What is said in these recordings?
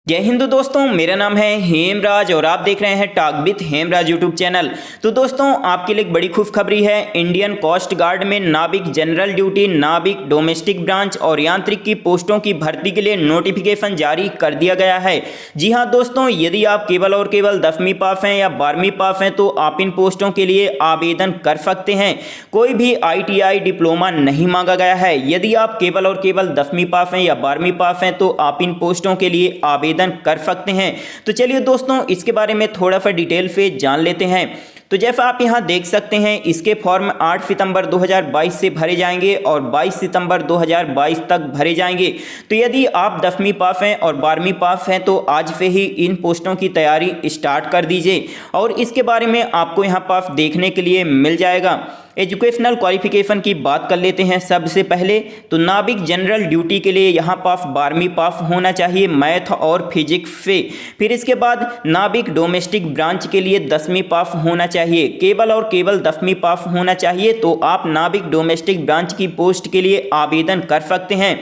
जय हिंद दोस्तों, मेरा नाम है हेमराज और आप देख रहे हैं talk with Hemraj YouTube channel. तो दोस्तों, आपके लिए एक बड़ी खुशखबरी है। इंडियन कोस्ट गार्ड में नाविक जनरल ड्यूटी, नाविक डोमेस्टिक ब्रांच और यांत्रिक की पोस्टों की भर्ती के लिए नोटिफिकेशन जारी कर दिया गया है। जी हां दोस्तों, यदि आप केवल और केवल 10वीं पास हैं या 12वीं पास हैं तो आप इन पोस्टों के लिए आवेदन कर सकते हैं। कोई भी ITI डिप्लोमा नहीं मांगा गया है। यदि आप केवल और केवल 10वीं पास हैं या 12वीं पास हैं तो आप इन पोस्टों के लिए आवेदन कर सकते हैं। तो चलिए दोस्तों, इसके बारे में थोड़ा सा डिटेल से जान लेते हैं। तो जैसा आप यहां देख सकते हैं, इसके फॉर्म 8 सितंबर 2022 से भरे जाएंगे और 22 सितंबर 2022 तक भरे जाएंगे। तो यदि आप 10वीं पास हैं और 12वीं पास हैं तो आज से ही इन पोस्टों की तैयारी स्टार्ट कर दीजिए। और इसके बारे में आपको यहां पास देखने के लिए मिल जाएगा। एजुकेशनल क्वालिफिकेशन की बात कर लेते हैं। सबसे पहले तो नाविक जनरल ड्यूटी के लिए यहाँ पास 12वीं पास होना चाहिए मैथ और फिजिक्स से। फिर इसके बाद नाविक डोमेस्टिक ब्रांच के लिए 10वीं पास होना चाहिए। केवल और केवल 10वीं पास होना चाहिए तो आप नाविक डोमेस्टिक ब्रांच की पोस्ट के लिए आवेदन कर सकते हैं।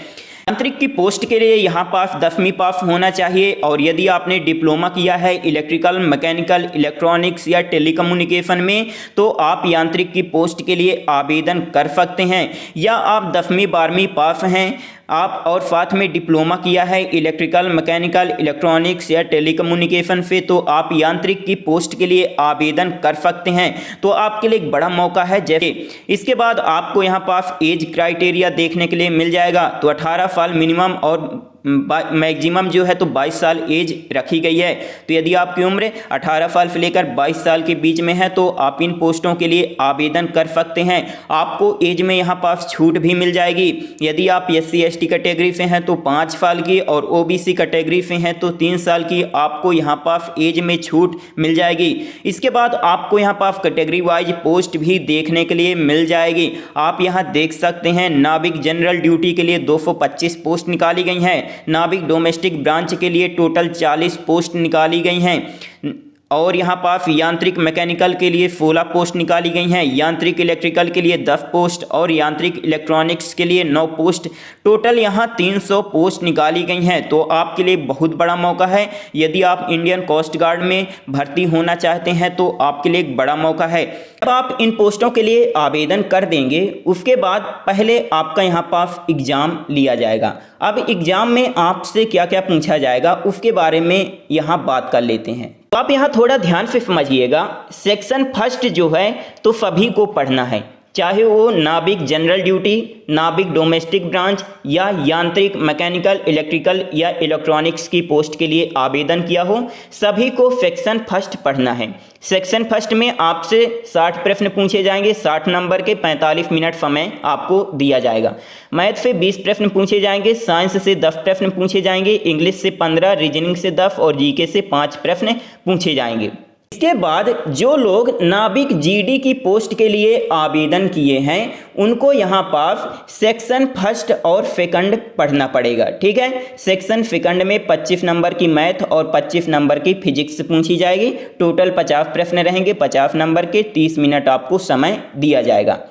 यांत्रिक की पोस्ट के लिए यहाँ पास 10वीं पास होना चाहिए। और यदि आपने डिप्लोमा किया है इलेक्ट्रिकल, मैकेनिकल, इलेक्ट्रॉनिक्स या टेलीकम्युनिकेशन में तो आप यांत्रिक की पोस्ट के लिए आवेदन कर सकते हैं। या आप 10वीं 12वीं पास हैं आप और साथ में डिप्लोमा किया है इलेक्ट्रिकल, मैकेनिकल, इलेक्ट्रॉनिक्स या टेलीकम्युनिकेशन से तो आप यांत्रिक की पोस्ट के लिए आवेदन कर सकते हैं। तो आपके लिए एक बड़ा मौका है। जैसे इसके बाद आपको यहाँ पास एज क्राइटेरिया देखने के लिए मिल जाएगा। तो 18 साल मिनिमम और मैक्सिमम जो है तो 22 साल एज रखी गई है। तो यदि आपकी उम्र 18 साल से लेकर 22 साल के बीच में है तो आप इन पोस्टों के लिए आवेदन कर सकते हैं। आपको एज में यहाँ पास छूट भी मिल जाएगी। यदि आप SC ST कैटेगरी से हैं तो 5 साल की और OBC कैटेगरी से हैं तो 3 साल की आपको यहाँ पास एज में छूट मिल जाएगी। इसके बाद आपको यहाँ पास कैटेगरी वाइज पोस्ट भी देखने के लिए मिल जाएगी। आप यहाँ देख सकते हैं नाविक जनरल ड्यूटी के लिए 225 पोस्ट निकाली गई हैं। नाविक डोमेस्टिक ब्रांच के लिए टोटल 40 पोस्ट निकाली गई हैं। और यहाँ पास यांत्रिक मैकेनिकल के लिए 16 पोस्ट निकाली गई हैं। यांत्रिक इलेक्ट्रिकल के लिए 10 पोस्ट और यांत्रिक इलेक्ट्रॉनिक्स के लिए 9 पोस्ट। टोटल यहाँ 300 पोस्ट निकाली गई हैं। तो आपके लिए बहुत बड़ा मौका है। यदि आप इंडियन कोस्ट गार्ड में भर्ती होना चाहते हैं तो आपके लिए एक बड़ा मौका है। अब आप इन पोस्टों के लिए आवेदन कर देंगे, उसके बाद पहले आपका यहाँ पास एग्ज़ाम लिया जाएगा। अब एग्ज़ाम में आपसे क्या क्या पूछा जाएगा उसके बारे में यहाँ बात कर लेते हैं। तो आप यहाँ थोड़ा ध्यान से समझिएगा। सेक्शन फर्स्ट जो है तो सभी को पढ़ना है, चाहे वो नाविक जनरल ड्यूटी, नाविक डोमेस्टिक ब्रांच या यांत्रिक, मैकेनिकल, इलेक्ट्रिकल या इलेक्ट्रॉनिक्स की पोस्ट के लिए आवेदन किया हो, सभी को सेक्शन फर्स्ट पढ़ना है। सेक्शन फर्स्ट में आपसे 60 प्रश्न पूछे जाएंगे। 60 नंबर के 45 मिनट समय आपको दिया जाएगा। मैथ से 20 प्रश्न पूछे जाएंगे, साइंस से 10 प्रश्न पूछे जाएंगे, इंग्लिश से 15, रीजनिंग से 10 और GK से 5 प्रश्न पूछे जाएंगे। इसके बाद जो लोग नाविक GD की पोस्ट के लिए आवेदन किए हैं उनको यहाँ पास सेक्शन फर्स्ट और सेकंड पढ़ना पड़ेगा। ठीक है, सेक्शन सेकंड में 25 नंबर की मैथ और 25 नंबर की फिजिक्स पूछी जाएगी। टोटल 50 प्रश्न रहेंगे। 50 नंबर के 30 मिनट आपको समय दिया जाएगा।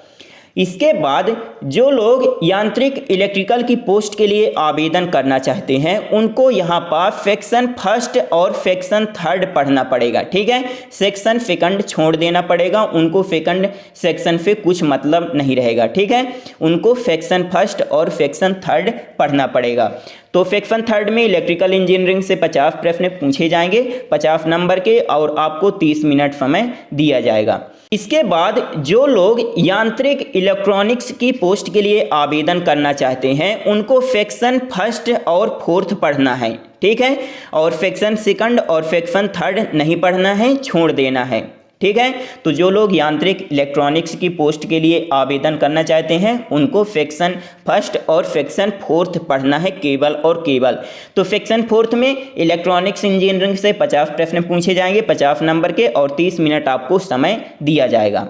इसके बाद जो लोग यांत्रिक इलेक्ट्रिकल की पोस्ट के लिए आवेदन करना चाहते हैं उनको यहाँ पास सेक्शन फर्स्ट और सेक्शन थर्ड पढ़ना पड़ेगा। ठीक है, सेक्शन सेकंड छोड़ देना पड़ेगा। उनको सेकंड सेक्शन से कुछ मतलब नहीं रहेगा। ठीक है, उनको सेक्शन फर्स्ट और सेक्शन थर्ड पढ़ना पड़ेगा। तो सेक्शन थर्ड में इलेक्ट्रिकल इंजीनियरिंग से 50 प्रश्न पूछे जाएंगे 50 नंबर के और आपको 30 मिनट समय दिया जाएगा। इसके बाद जो लोग यांत्रिक इलेक्ट्रॉनिक्स की पोस्ट के लिए आवेदन करना चाहते हैं उनको सेक्शन फर्स्ट और फोर्थ पढ़ना है। ठीक है, और सेक्शन सेकंड और सेक्शन थर्ड नहीं पढ़ना है, छोड़ देना है। ठीक है, तो जो लोग यांत्रिक इलेक्ट्रॉनिक्स की पोस्ट के लिए आवेदन करना चाहते हैं उनको सेक्शन फर्स्ट और सेक्शन फोर्थ पढ़ना है केवल और केवल। तो सेक्शन फोर्थ में इलेक्ट्रॉनिक्स इंजीनियरिंग से 50 प्रश्न पूछे जाएंगे 50 नंबर के और 30 मिनट आपको समय दिया जाएगा।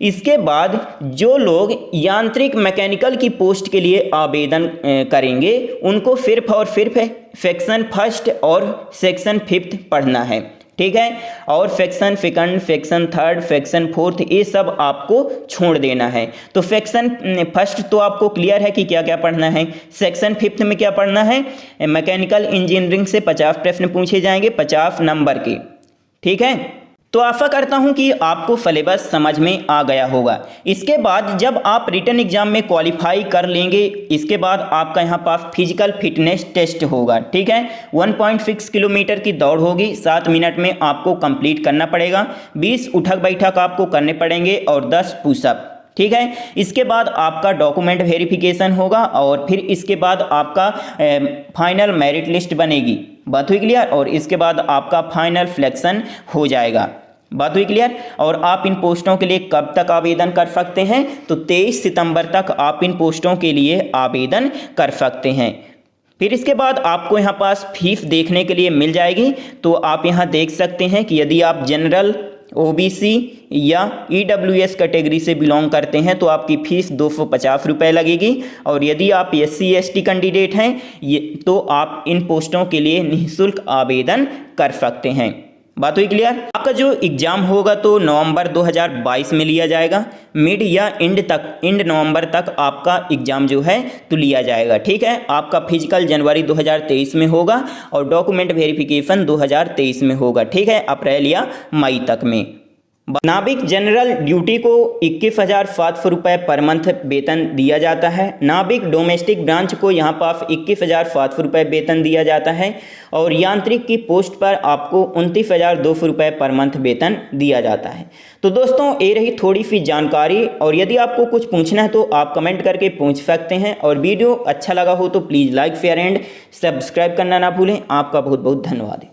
इसके बाद जो लोग यांत्रिक मैकेनिकल की पोस्ट के लिए आवेदन करेंगे उनको सिर्फ और सिर्फ सेक्शन फर्स्ट और सेक्शन फिफ्थ पढ़ना है। ठीक है। और section second, section third, section fourth, ये सब आपको छोड़ देना है। तो सेक्शन फर्स्ट तो आपको क्लियर है कि क्या क्या पढ़ना है। सेक्शन फिफ्थ में क्या पढ़ना है, मैकेनिकल इंजीनियरिंग से 50 प्रश्न पूछे जाएंगे 50 नंबर के, ठीक है। तो आशा करता हूं कि आपको सिलेबस समझ में आ गया होगा। इसके बाद जब आप रिटन एग्जाम में क्वालिफाई कर लेंगे, इसके बाद आपका यहाँ पास फिजिकल फिटनेस टेस्ट होगा, ठीक है। 1.6 किलोमीटर की दौड़ होगी, 7 मिनट में आपको कंप्लीट करना पड़ेगा। 20 उठक बैठक आपको करने पड़ेंगे और 10 पुशअप, ठीक है। इसके बाद आपका डॉक्यूमेंट वेरिफिकेशन होगा और फिर इसके बाद आपका फाइनल मेरिट लिस्ट बनेगी। बात हुई क्लियर। और इसके बाद आपका फाइनल सिलेक्शन हो जाएगा। बात हुई क्लियर। और आप इन पोस्टों के लिए कब तक आवेदन कर सकते हैं, तो 23 सितंबर तक आप इन पोस्टों के लिए आवेदन कर सकते हैं। फिर इसके बाद आपको यहाँ पास फीस देखने के लिए मिल जाएगी। तो आप यहाँ देख सकते हैं कि यदि आप जनरल, ओबीसी या ईडब्ल्यूएस कैटेगरी से बिलोंग करते हैं तो आपकी फ़ीस 250 रुपये लगेगी। और यदि आप SC ST कैंडिडेट हैं तो आप इन पोस्टों के लिए निःशुल्क आवेदन कर सकते हैं। बात हुई क्लियर। आपका जो एग्ज़ाम होगा तो नवंबर 2022 में लिया जाएगा। मिड या एंड नवंबर तक आपका एग्ज़ाम जो है तो लिया जाएगा, ठीक है। आपका फिजिकल जनवरी 2023 में होगा और डॉक्यूमेंट वेरिफिकेशन 2023 में होगा, ठीक है, अप्रैल या मई तक में। नाविक जनरल ड्यूटी को 21,700 रुपये पर मंथ वेतन दिया जाता है। नाविक डोमेस्टिक ब्रांच को यहाँ पास 21,700 रुपये वेतन दिया जाता है। और यांत्रिक की पोस्ट पर आपको 29,200 रुपये पर मंथ वेतन दिया जाता है। तो दोस्तों ये रही थोड़ी सी जानकारी। और यदि आपको कुछ पूछना है तो आप कमेंट करके पूछ सकते हैं। और वीडियो अच्छा लगा हो तो please like, share and subscribe करना ना भूलें। आपका बहुत बहुत धन्यवाद।